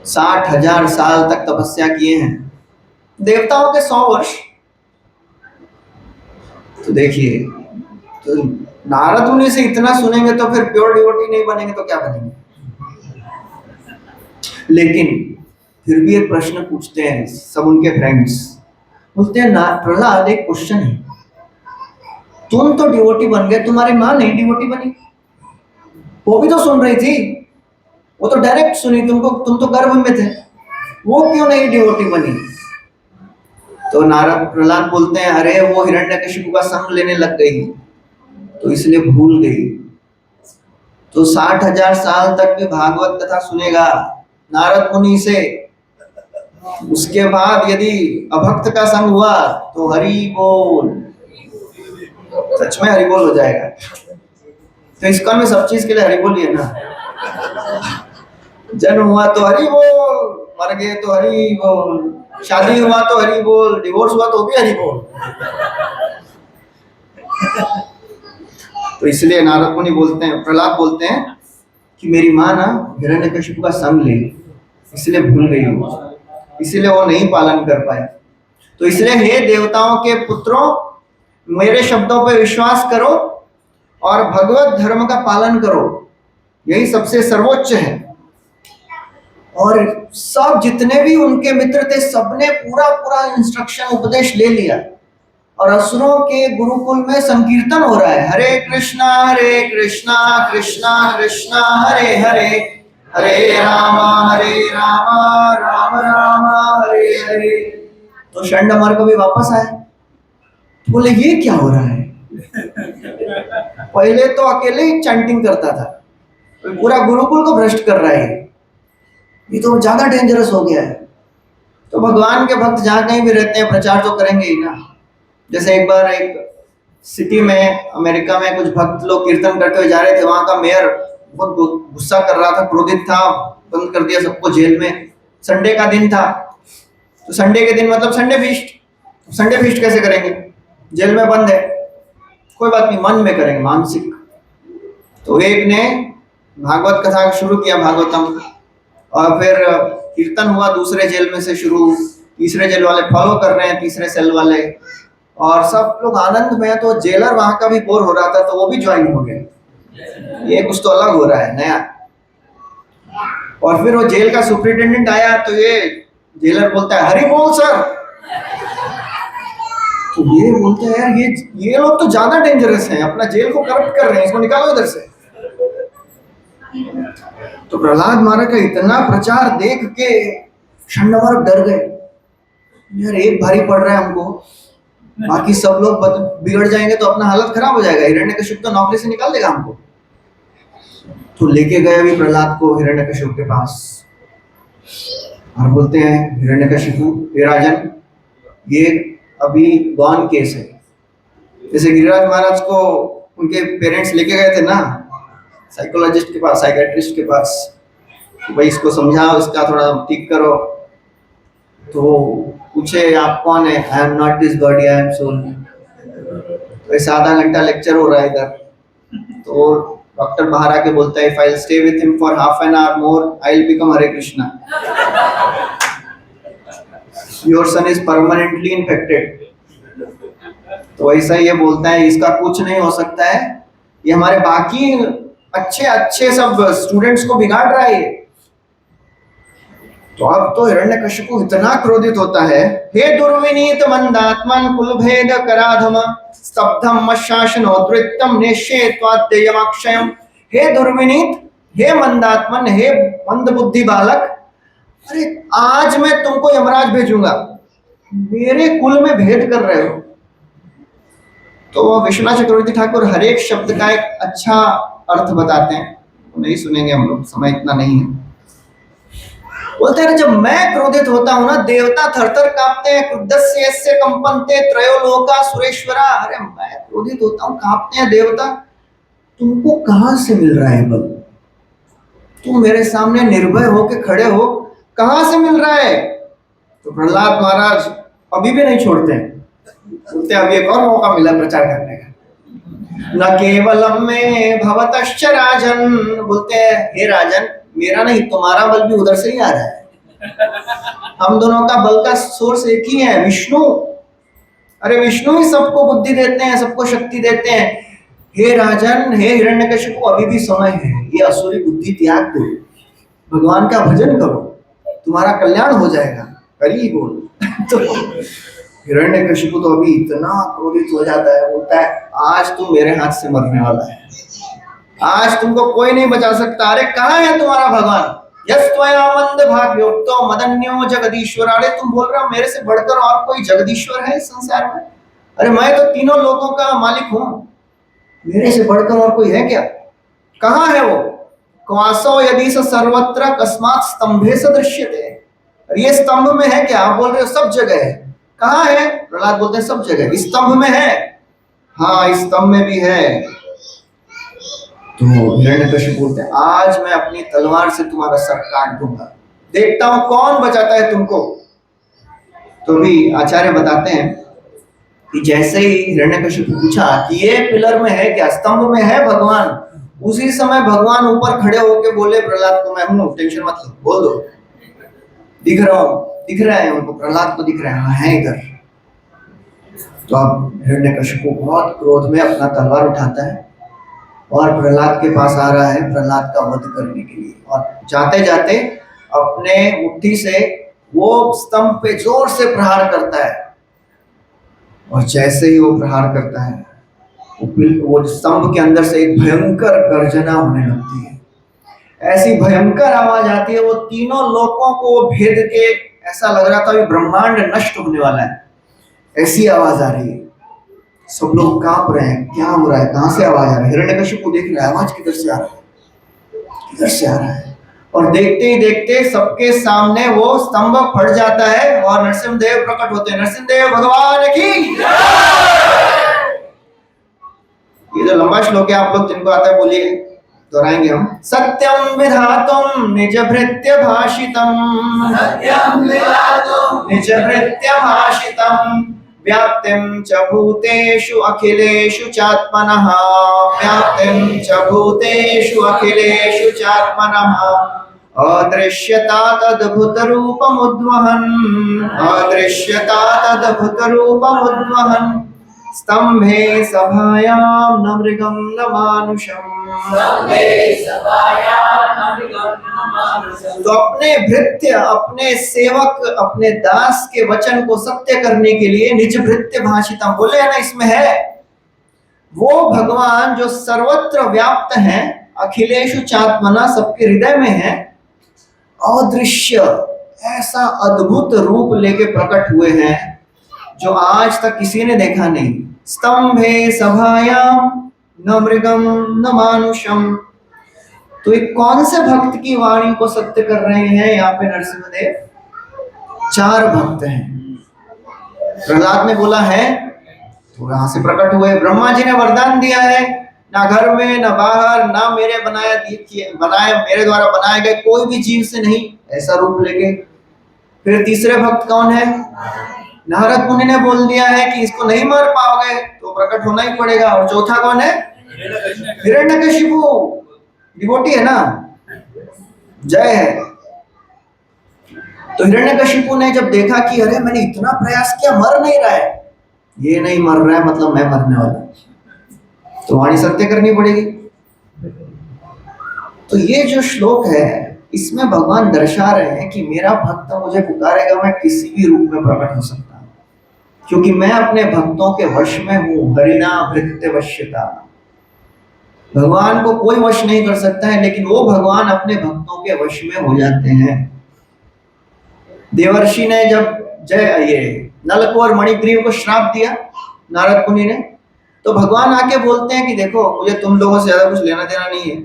60,000 साल तक तपस्या किए हैं, देवताओं के 100 वर्ष। तो देखिए, तो नारद मुनि से इतना सुनेंगे तो फिर प्योर डिवोटी नहीं बनेंगे तो क्या बनेंगे? लेकिन फिर भी एक प्रश्न पूछते हैं सब उनके फ्रेंड्स, बोलते हैं प्रहलाद एक क्वेश्चन है, तुम तो डिवोटी बन गए, तुम्हारी माँ नहीं डिवोटी बनी, वो भी तो सुन रही थी, वो तो डायरेक्ट सुनी तुमको, तुम तो गर्भ में थे, वो क्यों नहीं डिवोटी बनी? तो नारद प्रहलाद बोलते हैं अरे वो हिरण्यकशिपु का संग लेने लग गई तो इसलिए भूल गई। तो 60,000 साल तक भी भागवत कथा सुनेगा नारद मुनि से, उसके बाद यदि अभक्त का संग हुआ तो हरि बोल, सच में हरि बोल हो जाएगा। तो इसका में सब चीज के लिए हरि बोल ही है ना। जन्म हुआ तो हरि बोल, मर गए तो हरि बोल, शादी हुआ तो हरि बोल, डिवोर्स हुआ तो भी हरि बोल। तो इसलिए नारद मुनि बोलते हैं, प्रहलाद बोलते हैं कि मेरी माँ ना हिरण्यकशिपु का संग ले, इसलिए भूल गई वो, इसलिए वो नहीं पालन कर पाए। तो इसलिए हे देवताओं के पुत्रों, मेरे शब्दों पे विश्वास करो और भगवत धर्म का पालन करो, यही सबसे सर्वोच्च है। और सब जितने भी उनके मित्र थे सबने पूरा पूरा इंस्ट्रक्शन उपदेश ले लिया, और असुरों के गुरुकुल में संकीर्तन हो रहा है, हरे कृष्णा कृष्णा कृष्णा हरे हरे, हरे राम राम राम हरे हरे। तो षंडमर्क भी वापस आए, बोले ये क्या हो रहा है? पहले तो अकेले ही चैंटिंग करता था, पूरा गुरुकुल को भ्रष्ट कर रहा है, ये तो ज्यादा डेंजरस हो गया है। तो भगवान के भक्त जहाँ कहीं भी रहते हैं प्रचार तो करेंगे ही ना। जैसे एक बार एक सिटी में अमेरिका में कुछ भक्त लोग कीर्तन करते हुए जा रहे थे, वहां का मेयर बहुत गुस्सा कर रहा था, क्रोधित था, बंद कर दिया सबको जेल में। संडे का दिन था, तो संडे के दिन मतलब संडे फीस्ट कैसे करेंगे, जेल में बंद है, कोई बात नहीं मन में करेंगे, मानसिक। तो एक ने भागवत कथा शुरू किया, भागवतम, और फिर कीर्तन हुआ दूसरे जेल में से शुरू, तीसरे जेल वाले फॉलो कर रहे हैं, तीसरे सेल वाले, और सब लोग आनंद में। तो जेलर वहां का भी बोर हो रहा था, तो वो भी ज्वाइन हो गए, ये कुछ तो अलग हो रहा है नया। और फिर वो जेल का सुपरिटेंडेंट आया, तो ये जेलर बोलता है हरि बोल सर। तो ये बोलते हैं यार ये लोग तो ज्यादा डेंजरस हैं, अपना जेल को करप्ट कर रहे हैं, इसको निकालो इधर से। तो प्रहलाद महाराज का इतना प्रचार देख के षंडमर्क डर गए, यार एक भारी पड़ रहा है हमको, बाकी सब लोग बिगड़ जाएंगे तो अपना हालत खराब हो जाएगा, हिरण्यकशिपु तो नौकरी से निकाल देगा हमको। तो लेके गए अभी प्रहलाद को हिरण्यकशिपु के पास, और बोलते हैं हिरण्यकशिपु, हे राजन, ये अभी गॉन केस है। जैसे गिरिराज महाराज को उनके पेरेंट्स लेके गए थे ना साइकोलॉजिस्ट के पास, साइकेट्रिस्ट के पास, भाई इसको समझाओ, इसका थोड़ा ठीक करो। तो पूछे आप कौन है, I am not this body, I am soul. तो ऐसा आधा घंटा लेक्चर हो रहा है इधर। तो डॉक्टर बाहर आके बोलता है, if I will stay with him for half an hour more, I will become Hare Krishna. Your son is permanently infected. तो ऐसा ये बोलता है, इसका कुछ नहीं हो सकता है, ये हमारे बाकी अच्छे सब स्टूडेंट्स को बिगाड़ रहा है। तो अब तो हिरण्यकशिपु इतना क्रोधित होता है, हे दुर्विनीत मंदात्मन कुलभेद कराधम स्तब्धम मशासनोद्रिक्तम नेष्ये त्वाद्ययमक्षयम। हे दुर्विनीत, हे मंदात्मन, हे मंद बुद्धि बालक, अरे आज मैं तुमको यमराज भेजूंगा, मेरे कुल में भेद कर रहे हो। तो विश्वनाथ चक्रवर्ती ठाकुर हर एक शब्द का एक अच्छा अर्थ बताते हैं, नहीं सुनेंगे हम लोग, समय इतना नहीं है। बोलते हैं जब मैं क्रोधित होता हूं ना, देवता थरथर कांपते हैं, क्रुद्धस्य यस्य कंपन्ते त्रयोलोका सुरेश्वरा। अरे मैं क्रोधित होता हूं, कांपते हैं देवता। तुमको कहां से मिल रहा है बल? तुम मेरे सामने निर्भय होके खड़े हो, कहां से मिल रहा है? तो प्रहलाद महाराज अभी भी नहीं छोड़ते हैं, बोलते अभी एक और मौका मिला प्रचार करने का। न केवलम में भवतश्च राजन, बोलते हैं हे राजन, मेरा नहीं तुम्हारा बल भी उधर से ही आ रहा है। हम दोनों का बल का सोर्स एक ही है, विष्णु। अरे विष्णु ही सबको बुद्धि देते हैं, सबको शक्ति देते हैं। हे राजन, हे हिरण्यकशिपु, अभी भी समय है, ये असुरी बुद्धि त्याग दो, भगवान का भजन करो, तुम्हारा कल्याण हो जाएगा। करी बोल। तो हिरण्यकशिपु तो अभी इतना क्रोधित हो जाता है, बोलता है आज तुम मेरे हाथ से मरने वाला है, आज तुमको कोई नहीं बचा सकता। अरे कहाँ है तुम्हारा भगवान? यस्त्वया मंद भाग्योक्तो मदन्यो जगदीश्वर। अरे तुम बोल रहे हो मेरे से बढ़कर और कोई जगदीश्वर है इस संसार में? अरे मैं तो तीनों लोगों का मालिक हूँ, मेरे से बढ़कर और कोई है क्या? कहाँ है वो? क्वासो यदि स सर्वत्र कस्मात् स्तंभे सदृश्यते। ये स्तंभ में है क्या? आप बोल रहे हो सब जगह है, कहाँ है? प्रहलाद बोलते हैं सब जगह, इस स्तंभ में है। हाँ इस स्तंभ में भी है। तो हिरण्यकशिपु बोलते हैं आज मैं अपनी तलवार से तुम्हारा सर काट दूंगा, देखता हूं कौन बचाता है तुमको। तो भी आचार्य बताते हैं कि जैसे ही हिरण्यकशिपु पूछा कि ये पिलर में है क्या, स्तंभ में है भगवान, उसी समय भगवान ऊपर खड़े होके बोले प्रहलाद को मैं हूं, टेंशन मत लो, बोल दो। दिख रहा है उनको, प्रहलाद को दिख रहा है, हाँ है इधर। तो अब हिरण्यकशिपु बहुत क्रोध में अपना तलवार उठाता है और प्रहलाद के पास आ रहा है प्रहलाद का वध करने के लिए, और जाते जाते अपने मुट्ठी से वो स्तंभ पे जोर से प्रहार करता है। और जैसे ही वो प्रहार करता है वो स्तंभ के अंदर से एक भयंकर गर्जना होने लगती है। ऐसी भयंकर आवाज आती है, वो तीनों लोकों को भेद के ऐसा लग रहा था कि ब्रह्मांड नष्ट होने वाला है, ऐसी आवाज आ रही है। सब लोग कांप रहे हैं, क्या हो रहा है, कहां से आवाज आ रहा है। हिरण्यकशिपु देख रहा है आवाज किधर से आ रहा है, किधर से आ रहा है। और देखते ही देखते सबके सामने वो स्तंभ फट जाता है और नरसिंहदेव प्रकट होते हैं। नरसिंहदेव भगवान की। ये जो लंबा श्लोक है, आप लोग जिनको आता है बोलिए, दोहराएंगे हम। सत्यम विधातुम निज भृत्य भाषितम, सत्यम विधातुम निज भृत्य भाषितम, व्याप्तिं च भूतेषु अखिलेषु चात्मनः, व्याप्तिं च भूतेषु अखिलेषु चात्मनः, अदृश्यता तद्भुत रूपमुद्वहन्, अदृश्यता तद्भुत रूपमुद्वहन्, स्तंभे सभायां न मृगं न मानुषम्। तो अपने भृत्य, अपने सेवक, अपने दास के वचन को सत्य करने के लिए निज भृत्य भाषितम बोले है ना, इसमें है वो भगवान जो सर्वत्र व्याप्त है, अखिलेषु चात्मना, सबके हृदय में है, अदृश्य ऐसा अद्भुत रूप लेके प्रकट हुए हैं जो आज तक किसी ने देखा नहीं। स्तंभे सभायाम न मृगम न मानुषम। तो एक कौन से भक्त की वाणी को सत्य कर रहे हैं यहाँ पे नरसिंहदेव? 4 भक्त हैं। प्रहलाद ने बोला है तो यहां से प्रकट हुए। ब्रह्मा जी ने वरदान दिया है, ना घर में ना बाहर, ना मेरे मेरे द्वारा बनाए गए कोई भी जीव से नहीं, ऐसा रूप लेके। फिर तीसरे भक्त कौन है? नारद मुनि ने बोल दिया है कि इसको नहीं मार पाओगे तो प्रकट होना ही पड़ेगा। और चौथा कौन है? हिरण्यकशिपु, डिवोटी है ना, जय है। तो हिरण्यकशिपु ने जब देखा कि अरे मैंने इतना प्रयास किया मर नहीं रहा है, ये नहीं मर रहा है मतलब मैं मरने वाला, तो वाणी सत्य करनी पड़ेगी। तो ये जो श्लोक है इसमें भगवान दर्शा रहे हैं कि मेरा भक्त मुझे पुकारेगा, मैं किसी भी रूप में प्रकट हो सकता हूं, क्योंकि मैं अपने भक्तों के वश में हूं। हरिना भृत्य वश्यता, भगवान को कोई वश नहीं कर सकता है, लेकिन वो भगवान अपने भक्तों के वश में हो जाते हैं। देवर्षि ने जब ये नल और मणिग्रीव को श्राप दिया नारद मुनि ने, तो भगवान आके बोलते हैं कि देखो मुझे तुम लोगों से ज्यादा कुछ लेना देना नहीं है,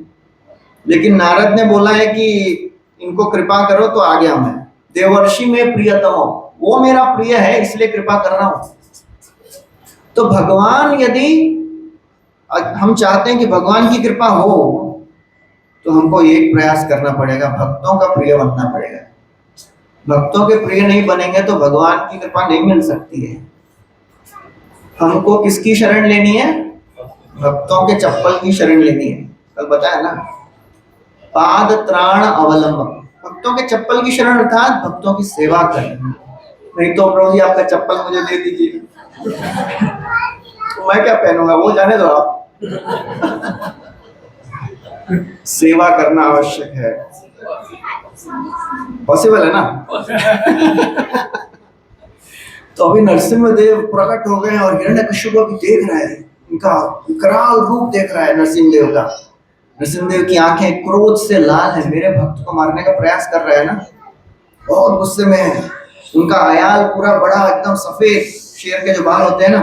लेकिन नारद ने बोला है कि इनको कृपा करो तो आ गया मैं। देवर्षि में प्रियतम, वो मेरा प्रिय है इसलिए कृपा कर रहा हूं। तो भगवान, यदि हम चाहते हैं कि भगवान की कृपा हो तो हमको एक प्रयास करना पड़ेगा, भक्तों का प्रिय बनना पड़ेगा। भक्तों के प्रिय नहीं बनेंगे तो भगवान की कृपा नहीं मिल सकती है। हमको किसकी शरण लेनी है? भक्तों के चप्पल की शरण लेनी है। कल बताया ना, पाद त्राण अवलंब, भक्तों के चप्पल की शरण अर्थात भक्तों की सेवा करनी। नहीं तो प्रभु जी आपका चप्पल मुझे दे दीजिए तो मैं क्या पहनूंगा, वो जाने दो आप। सेवा करना आवश्यक है, पॉसिबल है ना। तो अभी नरसिंहदेव प्रकट हो गए और हिरण्यकशिपु भी देख रहा है, इनका विकराल रूप देख रहा है नरसिंहदेव का। नरसिंहदेव की आंखें क्रोध से लाल है, मेरे भक्त को मारने का प्रयास कर रहा है ना, बहुत गुस्से में है। उनका अयाल पूरा बड़ा एकदम सफेद, शेर के जो बाल होते हैं ना,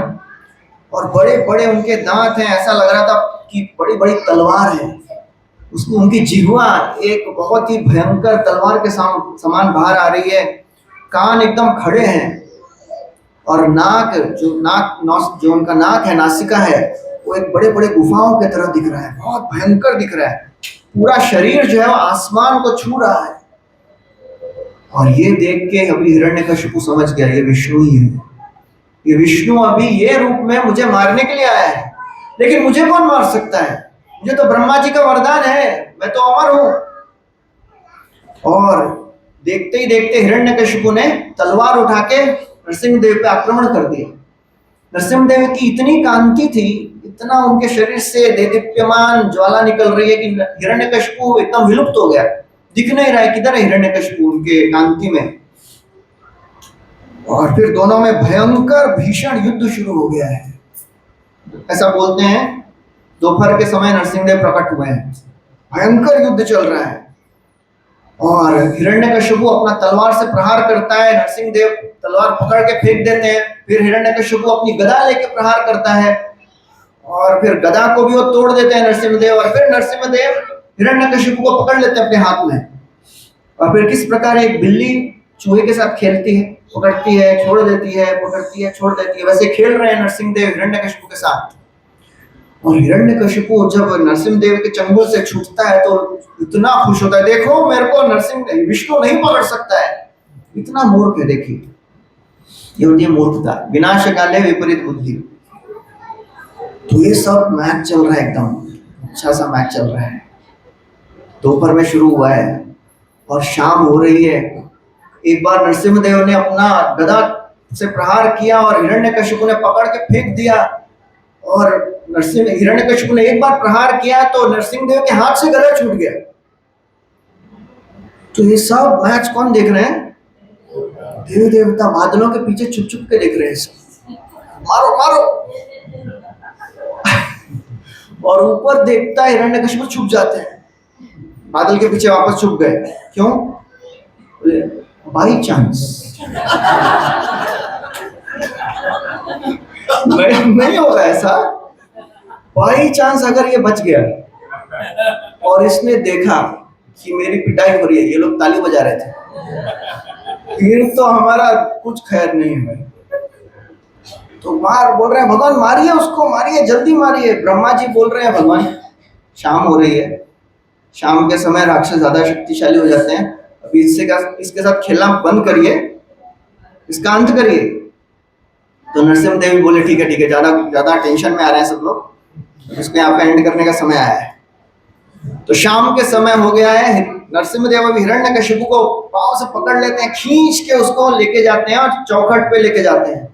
और बड़े बड़े उनके दांत हैं, ऐसा लग रहा था कि बड़ी बड़ी तलवार है। उसको उनकी जिह्वा एक बहुत ही भयंकर तलवार के समान बाहर आ रही है। कान एकदम खड़े हैं और नाक जो उनका नाक है, नासिका है, वो एक बड़े बड़े गुफाओं की तरह दिख रहा है, बहुत भयंकर दिख रहा है। पूरा शरीर जो है वो आसमान को छू रहा है। और ये देख के अभी हिरण्यकशिपु समझ गया ये विष्णु ही है, ये विष्णु अभी ये रूप में मुझे मारने के लिए आया है। लेकिन मुझे कौन मार सकता है? मुझे तो ब्रह्मा जी का वरदान है, मैं तो अमर हूं। और देखते ही देखते हिरण्यकशिपु ने तलवार उठा के नरसिंहदेव पे आक्रमण कर दिया। नरसिंहदेव की इतनी कांति थी, इतना उनके शरीर से देदीप्यमान ज्वाला निकल रही है कि हिरण्यकशिपु एकदम विलुप्त हो गया, दिख नहीं रहा है किधर है हिरण्यकशिपु उनके कांति में। और फिर दोनों में भयंकर भीषण युद्ध शुरू हो गया है। ऐसा बोलते हैं दोपहर के समय नरसिंहदेव प्रकट हुए हैं, भयंकर युद्ध चल रहा है और हिरण्यकशिपु अपना तलवार से प्रहार करता है, नरसिंहदेव तलवार पकड़ के फेंक देते हैं, फिर हिरण्यकशिपु अपनी गदा लेके प्रहार करता है और फिर गदा को भी वो तोड़ देते हैं नरसिंहदेव, और फिर नरसिंहदेव हिरण्यकशिपु को पकड़ लेते हैं अपने हाथ में। और फिर किस प्रकार एक बिल्ली चूहे के साथ खेलती है, पकड़ती है छोड़ देती है, पकड़ती है छोड़ देती है, वैसे खेल रहे हैं नरसिंहदेव हिरण्यकशिपु के साथ। और हिरण्यकशिपु जब नरसिंहदेव के चंगुल से छूटता है तो इतना खुश होता है, देखो मेरे को नरसिंह विष्णु नहीं पकड़ सकता है, इतना मूर्ख है। देखिए ये होती है मूर्खता, विनाश काले विपरीत बुद्धि। तो ये सब मैच चल रहा है, एकदम अच्छा सा मैच चल रहा है। दोपहर में शुरू हुआ है और शाम हो रही है। एक बार नरसिंहदेव ने अपना गदा से प्रहार किया और हिरण्यकशिपु ने पकड़ के फेंक दिया, और हिरण्यकशिपु ने एक बार प्रहार किया तो नरसिंहदेव के हाथ से गदा छूट गया। तो ये सब मैच कौन देख रहे हैं? देवी देवता बादलों के पीछे छुप छुप के देख रहे हैं सब, मारो मारो। और ऊपर देखता है हिरण्यकशिपु छुप जाते हैं, बादल के पीछे वापस छुप गए। क्यों? By chance. नहीं होगा ऐसा, बाई चांस अगर ये बच गया और इसने देखा कि मेरी पिटाई हो रही है, ये लोग ताली बजा रहे थे, फिर तो हमारा कुछ खैर नहीं है भाई। तो मार बोल रहे हैं भगवान मारिए उसको, मारिए जल्दी मारिए। ब्रह्मा जी बोल रहे हैं भगवान शाम हो रही है, शाम के समय राक्षस ज्यादा शक्तिशाली हो जाते हैं, अभी इसके साथ खेलना बंद करिए, इसका अंत करिए। तो नरसिंहदेव बोले ठीक है ज्यादा टेंशन में आ रहे हैं सब लोग, इसको यहाँ पे एंड करने का समय आया है। तो शाम के समय हो गया है, नरसिंहदेव अभी हिरण्यकशिपु को पांव से पकड़ लेते हैं, खींच के उसको लेके जाते हैं और चौखट पे लेके जाते हैं।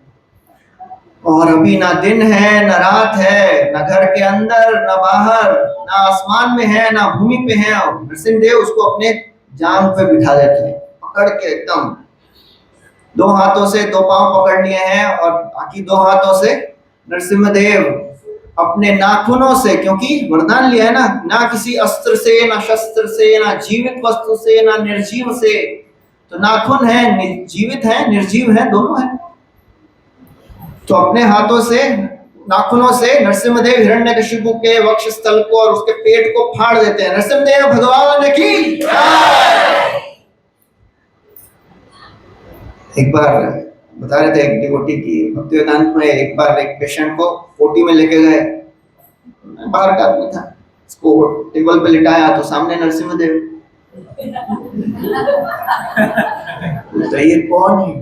और अभी ना दिन है ना रात है, ना घर के अंदर ना बाहर, ना आसमान में है ना भूमि पे है। नरसिंहदेव उसको अपने जांघ पे बिठा देते हैं, पकड़ के एकदम दो हाथों से दो पांव पकड़ लिए हैं, और बाकी दो हाथों से नरसिंहदेव अपने नाखूनों से, क्योंकि वरदान लिया है ना किसी अस्त्र से ना शस्त्र से ना जीवित वस्तु से ना निर्जीव से। तो नाखून है, जीवित है निर्जीव है, दोनों है। तो अपने हाथों से नाखूनों से नरसिंहदेव हिरण्यकशिपु के वक्षस्थल को और उसके पेट को फाड़ देते हैं। नरसिंहदेव भगवान की जय। एक बार बता रहे थे एक डिवोटी की भक्तिवेदांत में, एक बार एक पेशेंट को ओटी में लेके गए, बाहर का आदमी था, उसको टेबल पे लिटाया तो सामने नरसिंहदेव। तो ये कौन है?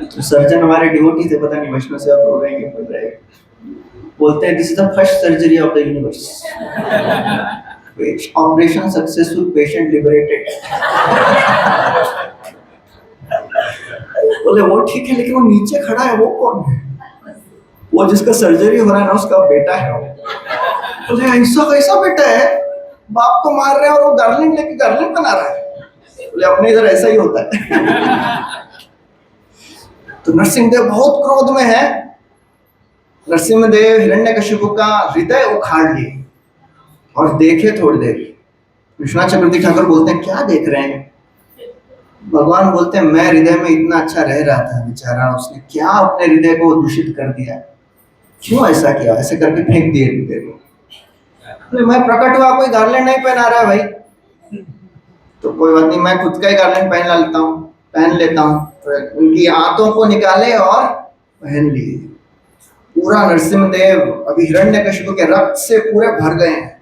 तो सर्जन हमारे डिवोटी थे, पता नहीं वैष्णव सेवा हो रहे हैं कि रहे, बोलते हैं this is the first surgery of the universe, operation successful, patient liberated. बोले वो ठीक है, लेकिन वो नीचे खड़ा है वो कौन है? वो जिसका सर्जरी हो रहा है ना, उसका बेटा है वो। बोले ऐसा कैसा बेटा है, बाप को मार रहे हैं और वो गार्लिंग लेके गार्लिंग बना रहा है। बोले अपने इधर ऐसा ही होता है। तो नरसिंहदेव बहुत क्रोध में है। नरसिंहदेव हिरण्यकशिपु का हृदय उखाड़ लिए और देखे थोड़ी देर। विश्वनाथ चक्रवर्ती ठाकुर बोलते हैं क्या देख रहे हैं? भगवान बोलते हैं मैं हृदय में इतना अच्छा रह रहा था, बेचारा उसने क्या अपने हृदय को दूषित कर दिया, क्यों ऐसा किया? ऐसे करके फेंक दिए हृदय को। मैं प्रकट हुआ, कोई गार्लैंड नहीं पहना रहा है भाई, तो कोई बात नहीं, मैं खुद का ही गार्लैंड पहन लेता हूँ। तो उनकी आंतों को निकाले और पहन लिए। पूरा नरसिंहदेव अभी हिरण्यकशिपु के रक्त से पूरे भर गए हैं,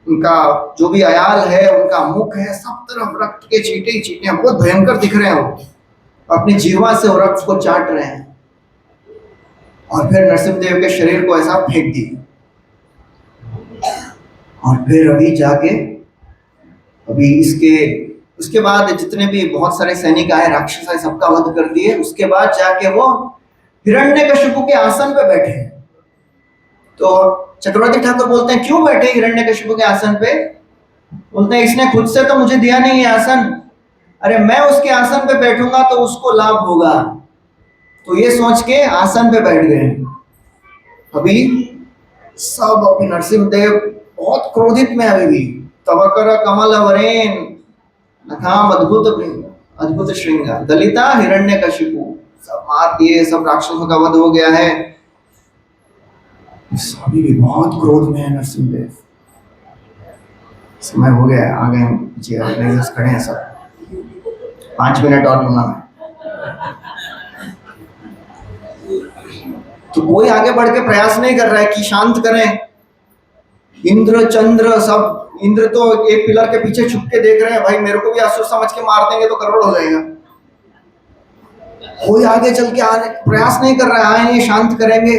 उनका जो भी अयाल है, उनका मुख है, सब तरफ रक्त के छींटे ही छींटे हैं, बहुत भयंकर दिख रहे हैं। वो अपनी जीवा से वो रक्त को चाट रहे हैं और फिर नरसिंहदेव के शरीर को ऐसा फेंक दिए। और फिर अभी जाके अभी इसके उसके बाद जितने भी बहुत सारे सैनिक आए, राक्षस आए, सबका वध कर दिए। उसके बाद जाके वो हिरण्यकशिपु के आसन पे बैठे हैं। तो चक्रवर्ती ठाकुर बोलते हैं क्यों बैठे हिरण्यकशिपु के आसन पे? बोलते हैं इसने खुद से तो मुझे दिया नहीं है आसन, अरे मैं उसके आसन पे बैठूंगा तो उसको लाभ होगा। तो ये सोच के आसन पे बैठ गए। अभी सब, अभी नरसिंहदेव बहुत क्रोधित में, अभी भी तव कर कमल वरेन नखाम अद्भुत अद्भुत श्रृंग दलिता हिरण्यकशिपु, सब मार दिए, सब राक्षसों का वध हो गया है। अभी भी बहुत क्रोध में है नरसिंहदेव। समय हो गया है, आ गए हम पीछे, अपने खड़े हैं सब। 5 मिनट और लूंगा मैं। तो कोई आगे बढ़ के प्रयास नहीं कर रहा है कि शांत करें। इंद्र चंद्र सब, इंद्र तो एक पिलर के पीछे छुप के देख रहे हैं, भाई मेरे को भी असुर समझ के मार देंगे तो गड़बड़ हो जाएगा। कोई आगे चल के आने प्रयास नहीं कर रहा है, आएंगे शांत करेंगे।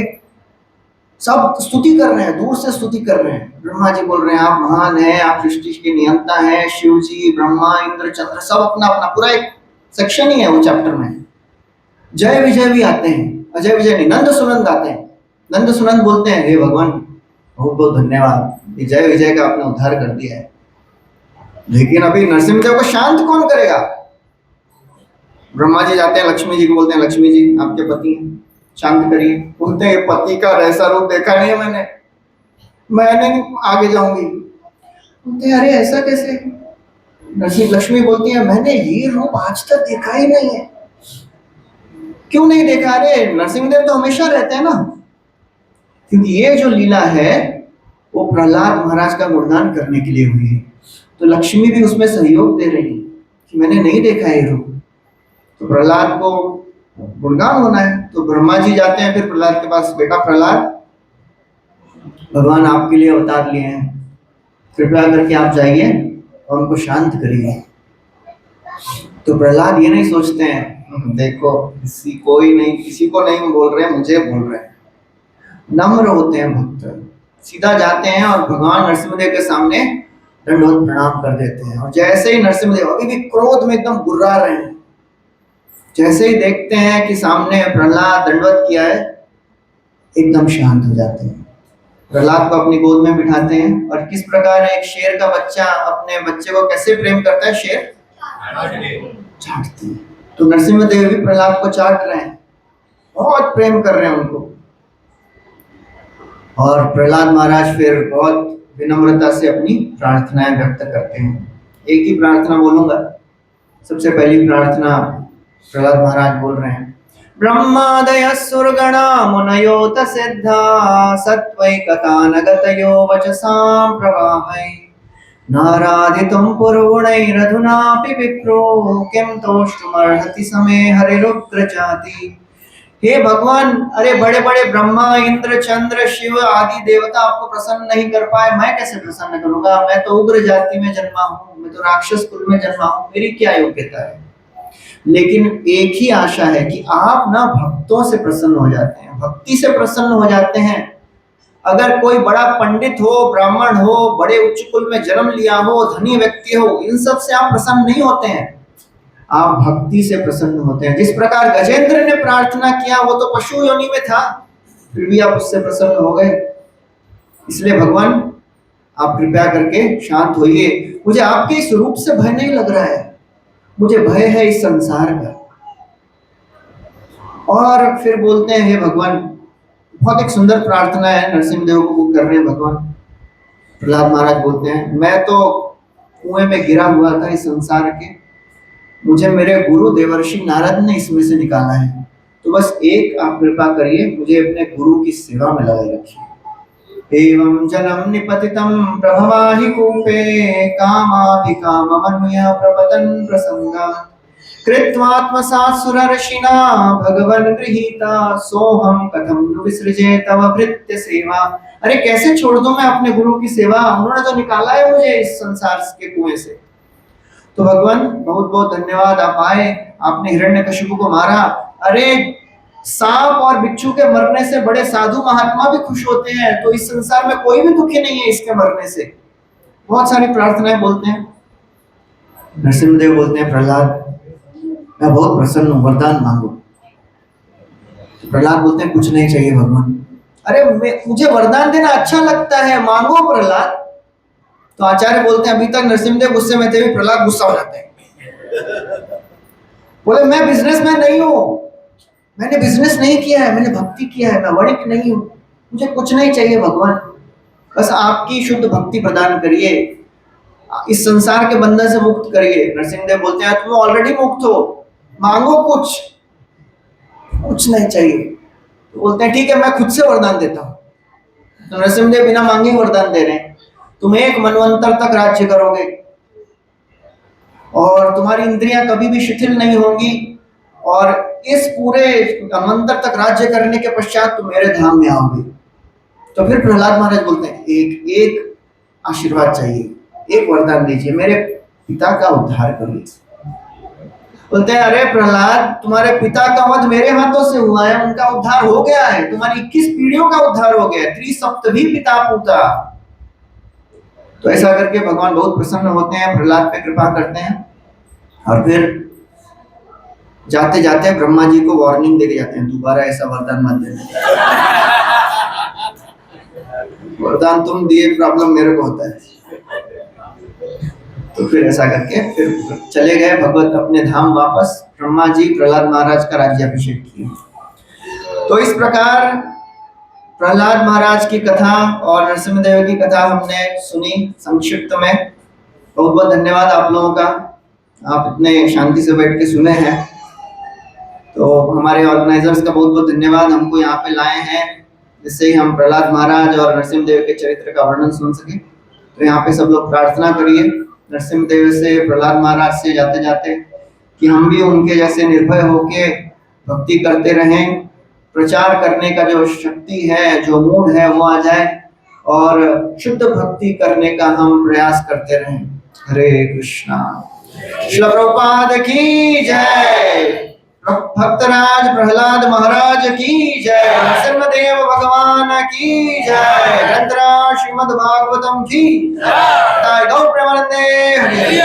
सब स्तुति कर रहे हैं, दूर से स्तुति कर रहे हैं। ब्रह्मा जी बोल रहे हैं आप महान हैं, आप सृष्टि के नियंता हैं। शिव जी, ब्रह्मा, इंद्र, चंद्र सब अपना अपना पूरा एक सेक्शन ही है वो चैप्टर में। जय विजय भी आते हैं, अजय विजय नहीं, नंद सुनंद आते हैं। नंद सुनंद बोलते हैं हे भगवान बहुत बहुत धन्यवाद, ये जय विजय का आपने उद्धार कर दिया है। लेकिन अभी नरसिंहदेव को शांत कौन करेगा? ब्रह्मा जी जाते हैं, लक्ष्मी जी को बोलते हैं लक्ष्मी जी आपके पति हैं, शांत करिए। बोलते हैं पति का ऐसा रूप देखा नहीं है मैंने, मैं नहीं आगे जाऊंगी। बोलते हैं अरे ऐसा कैसे? लक्ष्मी बोलती है मैंने ये रूप आज तक देखा ही नहीं है। क्यों नहीं देखा? अरे नरसिंहदेव तो हमेशा रहते हैं ना। क्योंकि ये जो लीला है वो प्रहलाद महाराज का गुणगान करने के लिए हुई है। तो लक्ष्मी भी उसमें सहयोग दे रही है कि मैंने नहीं देखा ये रूप, तो प्रहलाद को गुणगान होना है। तो ब्रह्मा जी जाते हैं फिर प्रहलाद के पास, बेटा प्रहलाद भगवान आपके लिए अवतार लिए हैं, कृपया करके आप जाइए और उनको शांत करिए। तो प्रहलाद ये नहीं सोचते हैं देखो किसी को नहीं बोल रहे हैं, मुझे बोल रहे हैं। नम्र होते हैं भक्त, सीधा जाते हैं और भगवान नरसिंहदेव के सामने दंडवत प्रणाम कर देते हैं। और जैसे ही नरसिंहदेव अभी भी क्रोध में एकदम गुर्रा रहे हैं, जैसे ही देखते हैं कि सामने प्रहलाद दंडवत किया है, एकदम शांत हो जाते हैं। प्रहलाद को अपनी गोद में बिठाते हैं। और किस प्रकार एक शेर का बच्चा अपने बच्चे को कैसे प्रेम करता है, शेर चाटते हैं। तो नरसिंहदेव भी प्रहलाद को चाट रहे हैं, बहुत प्रेम कर रहे हैं उनको। और प्रहलाद महाराज फिर बहुत विनम्रता से अपनी प्रार्थनाएं व्यक्त करते हैं। एक ही प्रार्थना बोलूंगा। सबसे पहली प्रार्थना प्रहलाद महाराज बोल रहे हैं, ब्रह्मादय सुरगणा मुनयोत सिद्धा सत्वैकतानगतयो वचसां प्रवाहै नाराधितुं पुरगुणैरधुनापि विप्रो किं तोष्टुमर्हति समे हरिरुद्र जाति। हे भगवान, अरे बड़े बड़े ब्रह्मा, इंद्र, चंद्र, शिव आदि देवता आपको प्रसन्न नहीं कर पाए, मैं कैसे प्रसन्न करूंगा? मैं तो उग्र जाति में जन्मा हूँ, मैं तो राक्षस कुल में जन्मा हूँ, मेरी क्या योग्यता है? लेकिन एक ही आशा है कि आप ना भक्तों से प्रसन्न हो जाते हैं, भक्ति से प्रसन्न हो जाते हैं। अगर कोई बड़ा पंडित हो, ब्राह्मण हो, बड़े उच्च कुल में जन्म लिया हो, धनी व्यक्ति हो, इन सब से आप प्रसन्न नहीं होते हैं, आप भक्ति से प्रसन्न होते हैं। जिस प्रकार गजेंद्र ने प्रार्थना किया, वो तो पशु योनि में था, फिर भी आप उससे प्रसन्न हो गए। इसलिए भगवान आप कृपया करके शांत होइए, मुझे आपके इस रूप से भय नहीं लग रहा है, मुझे भय है इस संसार का। और फिर बोलते हैं हे भगवान, बहुत एक सुंदर प्रार्थना है, नरसिंहदेव को वो कर रहे हैं भगवान। प्रहलाद महाराज बोलते हैं मैं तो कुएं में गिरा हुआ था इस संसार के, मुझे मेरे गुरु देवर्षि नारद ने इसमें से निकाला है, तो बस एक आप कृपा करिए, मुझे अपने गुरु की सेवा में लगाए रखिए। एवं जलम निपतितं प्रभवाहि कूपे कामाभिकाममनुया प्रपतन् प्रसंगात् कृत्वात्मसात् सुरर्षिणा भगवन् गृहीता सोहम कथम नु विसृजे तव भृत्य सेवा। अरे कैसे छोड़ दूं मैं अपने गुरु की सेवा, उन्होंने तो निकाला है मुझे इस संसार के कुएं से। तो भगवान बहुत बहुत धन्यवाद, आप आए, आपने हिरण्यकशिपु को मारा। अरे सांप और बिच्छू के मरने से बड़े साधु महात्मा भी खुश होते हैं, तो इस संसार में कोई भी दुखी नहीं है इसके मरने से। बहुत सारी प्रार्थनाएं बोलते हैं। नरसिंहदेव बोलते हैं प्रहलाद मैं बहुत प्रसन्न हूँ, वरदान मांगो। तो प्रहलाद बोलते हैं कुछ नहीं चाहिए भगवान। अरे मुझे वरदान देना अच्छा लगता है, मांगो प्रहलाद। तो आचार्य बोलते हैं अभी तक नरसिंहदेव गुस्से में थे, भी प्रहलाद गुस्सा हो जाते हैं। बोले मैं बिजनेसमैन नहीं हूं, मैंने बिजनेस नहीं किया है, मैंने भक्ति किया है, मैं वणिक नहीं हूं, मुझे कुछ नहीं चाहिए भगवान, बस आपकी शुद्ध भक्ति प्रदान करिए, इस संसार के बंधन से मुक्त करिए। नरसिंहदेव बोलते हैं तुम ऑलरेडी मुक्त हो, मांगो कुछ। कुछ नहीं चाहिए। तो बोलते हैं ठीक है मैं खुद से वरदान देता हूं। तो नरसिंहदेव बिना मांगे वरदान दे रहे हैं, तुम एक मनवंतर तक राज्य करोगे और तुम्हारी इंद्रियां कभी भी शिथिल नहीं होंगी, और इस पूरे मंत्र तक राज्य करने के पश्चात तुम मेरे धाम में आओगे। तो फिर प्रहलाद महाराज बोलते हैं एक एक आशीर्वाद चाहिए, एक वरदान दीजिए, मेरे पिता का उद्धार करिए। बोलते हैं अरे प्रहलाद तुम्हारे पिता का वध मेरे हाथों से हुआ है, उनका उद्धार हो गया है, तुम्हारी 21 पीढ़ियों का उद्धार हो गया है, त्रिसप्तभी पिता पूता। तो ऐसा करके भगवान बहुत प्रसन्न होते हैं, प्रहलाद पे कृपा करते हैं, और फिर जाते जाते ब्रह्मा जी को वार्निंग दे के जाते हैं दोबारा ऐसा वरदान मत देना। वरदान तुम दिए, प्रॉब्लम मेरे को होता है। तो फिर ऐसा करके फिर चले गए भगवत अपने धाम वापस। ब्रह्मा जी प्रहलाद महाराज का राज्याभिषेक किया। तो इस प्रकार प्रहलाद महाराज की कथा और नरसिंहदेव की कथा हमने सुनी संक्षिप्त में। बहुत बहुत धन्यवाद आप लोगों का, आप इतने शांति से बैठ के सुने हैं। तो हमारे ऑर्गेनाइजर्स का बहुत बहुत धन्यवाद, हमको यहाँ पे लाए हैं जिससे हम प्रहलाद महाराज और नरसिंहदेव के चरित्र का वर्णन सुन सके। तो यहाँ पे सब लोग प्रार्थना करिए नरसिंहदेव से, प्रहलाद महाराज से जाते जाते, कि हम भी उनके जैसे निर्भय होके भक्ति करते रहें, प्रचार करने का जो शक्ति है, जो मूड है वो आ जाए, और शुद्ध भक्ति करने का हम प्रयास करते रहें। हरे कृष्णा। श्रील प्रभुपाद की जय, भक्तराज प्रहलाद महाराज की जय, नरसिंहदेव भगवान की जय, ग्रंथराज श्रीमद् भागवतम की जय। गौर प्रेमानंदे हरि।